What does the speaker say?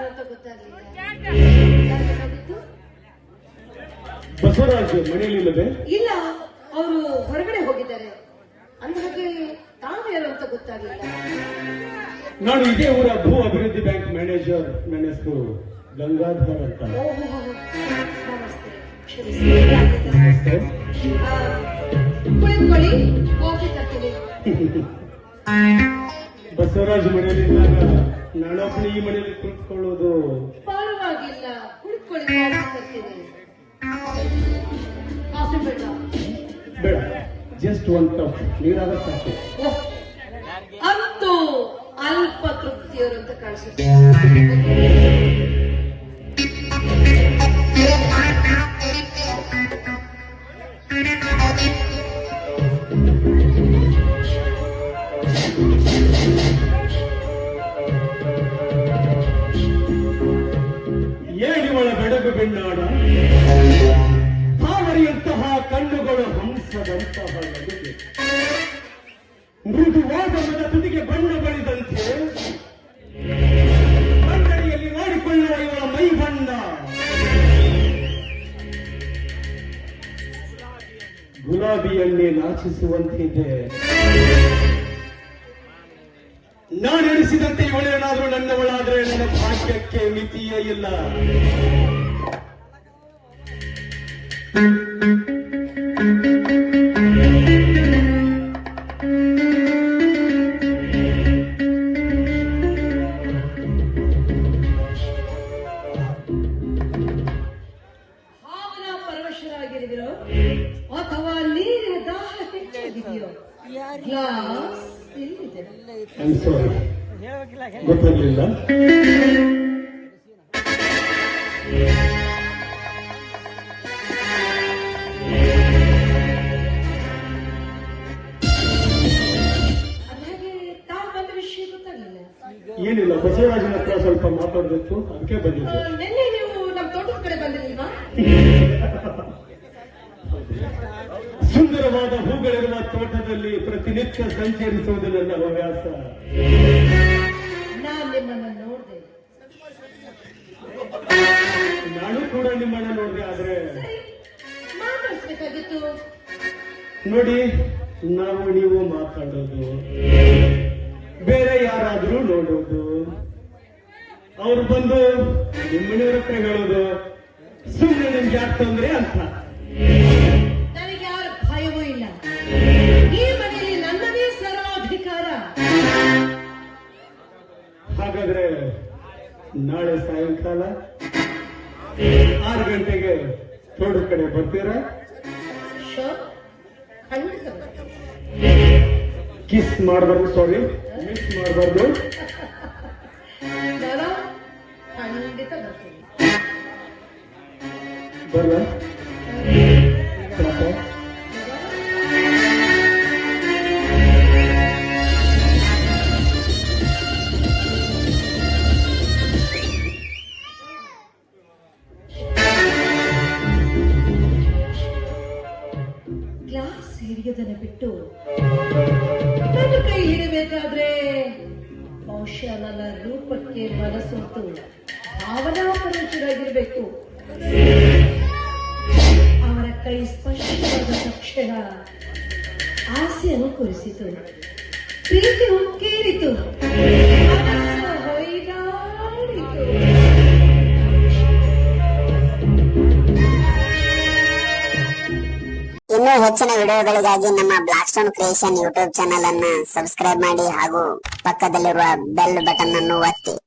ಯಾರಂತ ಗೊತ್ತಾಗ್ಲಿಲ್ಲ. ಬಸವರಾಜ್ ಮನೆಯಲ್ಲಿಲ್ಲದೆ? ಇಲ್ಲ, ಅವರು ಹೊರಗಡೆ ಹೋಗಿದ್ದಾರೆ. ಅಂದಹಾಗೆ ತಾವು ಯಾರು ಅಂತ ಗೊತ್ತಾಗ್ಲಿಲ್ಲ. ನಾನು ಇದೇ ಊರ ಭೂ ಅಭಿವೃದ್ಧಿ ಬ್ಯಾಂಕ್ ಮ್ಯಾನೇಜರ್. ನನ್ನ ಹೆಸರು ಗಂಗಾಧರ್ ಅಂತ. ನಮಸ್ತೆ. ನಮಸ್ತೆ. ಕುಳಿತುಕೊಳ್ಳಿ, ಕಾಫಿ ತರ್ತೀನಿ. ಬಸವರಾಜ್ ಮನೆಯಲ್ಲಿದ್ದಾಗ ನಾನೊಬ್ಬಳು ಈ ಮನೆಯಲ್ಲಿ ಕುಳಿತುಕೊಳ್ಳೋದು ಪರವಾಗಿಲ್ಲ, ಕುಳಿತುಕೊಳ್ಳಿ, ಕಾಫಿ ತರ್ತೀನಿ. ಕಾಫಿ ಬೇಡ? ಬೇಡ, ಜಸ್ಟ್ ಒನ್ ಕಪ್ ನೀರಾದ ಸಾಕು. ಅಂತೂ ಅಲ್ಪ ತೃಪ್ತಿಯವರು ಅಂತ ಕಾಣಿಸುತ್ತೆ. ಏಳಿವಳ ಬೆಡಗು ಬೆಣ್ಣಾಡ, ತಾವರಿಯಂತಹ ಕಣ್ಣುಗಳು ಹಂಸದಂತಹ ನಡುಗೆ, ಮೃದುವಾದ ಮದ ತುದಿಗೆ ಬಣ್ಣ ಬಳಿದಂತೆ ಕನ್ನಡಿಯಲ್ಲಿ ನೋಡಿಕೊಳ್ಳುವ ಇವಳ ಮೈ ಬಣ್ಣ ಗುಲಾಬಿಯನ್ನೇ ನಾಚಿಸುವಂತಿದೆ. ನಾನೆಣಿಸಿದಂತೆ ಇವಳೇನಾದ್ರೂ ನನ್ನವಳಾದ್ರೆ ನನ್ನ ಭಾಗ್ಯಕ್ಕೆ ಮಿತಿಯೇ ಇಲ್ಲ. ಭಾವನಾ ಪರವಶರಾಗಿರುವಿರೋ ಅಥವಾ ನೀರಿನ ದಾಹ ಹೆಚ್ಚಾಗಿದೆಯೋ? ಗ್ಲಾಸ್ ಎಲ್ಲಿದೆ? ಗೊತ್ತಾಗ್ಲಿಲ್ಲ. ಹಾಗೆ ತಾವು ಬಂದ ವಿಷಯ ಗೊತ್ತಾಗಲಿಲ್ಲ. ಏನಿಲ್ಲ, ಬಸವರಾಜನ ಹತ್ರ ಸ್ವಲ್ಪ ಮಾತಾಡಬೇಕು, ಅದಕ್ಕೆ ಬಂದಿದ್ದೆ. ನಿನ್ನೆ ನೀವು ನಮ್ಮ ತೋಟದ ಕಡೆ ಬಂದಿಲ್ವಾ? ಸುಂದರವಾದ ಹೂಗಳಿರುವ ತೋಟದಲ್ಲಿ ಪ್ರತಿನಿತ್ಯ ಸಂಚರಿಸುವುದು ನನ್ನ ಹವ್ಯಾಸ. ನಾನು ನಿಮ್ಮನ್ನು ನೋಡಿದೆ. ನಾನು ಕೂಡ ನಿಮ್ಮನ್ನ ನೋಡಿದೆ. ಆದ್ರೆ ಮಾತಾಡಿಸ್ಬೇಕಾಗಿತ್ತು. ನೋಡಿ, ನಾವು ನೀವು ಮಾತಾಡೋದು, ಬೇರೆ ಯಾರಾದ್ರೂ ನೋಡೋದು, ಅವ್ರು ಬಂದು ನಿಮ್ಮನೆಯವ್ರ ಹತ್ರ ಹೇಳೋದು, ಸುಮ್ಮನೆ ನಿಮ್ಗೆ ಯಾಕೆ ತೊಂದ್ರೆ ಅಂತ. ನನಗೆ ಯಾರ ಭಯವೂ ಇಲ್ಲ. ಈ ಮನೆಯಲ್ಲಿ ನನ್ನದೇ ಸರ್ವಾಧಿಕಾರ. ಹಾಗಾದ್ರೆ ನಾಳೆ ಸಾಯಂಕಾಲ 6 ಗಂಟೆಗೆ ತೋಟದ ಕಡೆ ಬರ್ತೀರಾ? ಖಂಡಿತ ಕಿಸ್ ಮಾಡಬಾರ್ದು, ಸಾರಿ, ಮಿಸ್ ಮಾಡಬಾರ್ದು. ಖಂಡಿತ ಬರ್ತೀನಿ. ಬರಲ್ಲ? ಗ್ಲಾಸ್ ಹಿಡಿಯೋದನ್ನ ಬಿಟ್ಟು ನನ್ನ ಕೈ ಹಿಡಬೇಕಾದ್ರೆ ಬಹುಶಃ ನನ್ನ ರೂಪಕ್ಕೆ ಮನಸ್ಸುಂಟು ಭಾವನಾಪರವಶರಾಗಿರ್ಬೇಕು. ಅವರ ಕೈ ಸ್ಪಷ್ಟವಾದ ತಕ್ಷಣ ಆಸೆಯನ್ನು ಕುರಿಸಿತು, ಪ್ರೀತಿ ಉಕ್ಕೇರಿತು, ಮನಸ್ಸು ಹೊಯ್ದಾಡಿತು. ಇನ್ನೂ ಹೆಚ್ಚಿನ ವಿಡಿಯೋಗಳಿಗಾಗಿ ನಮ್ಮ black stone creation YouTube channel ಅನ್ನು ಸಬ್ಸ್ಕ್ರೈಬ್ ಮಾಡಿ ಹಾಗೂ ಪಕ್ಕದಲ್ಲಿರುವ ಬೆಲ್ ಬಟನ್ ಅನ್ನು ಒತ್ತಿ.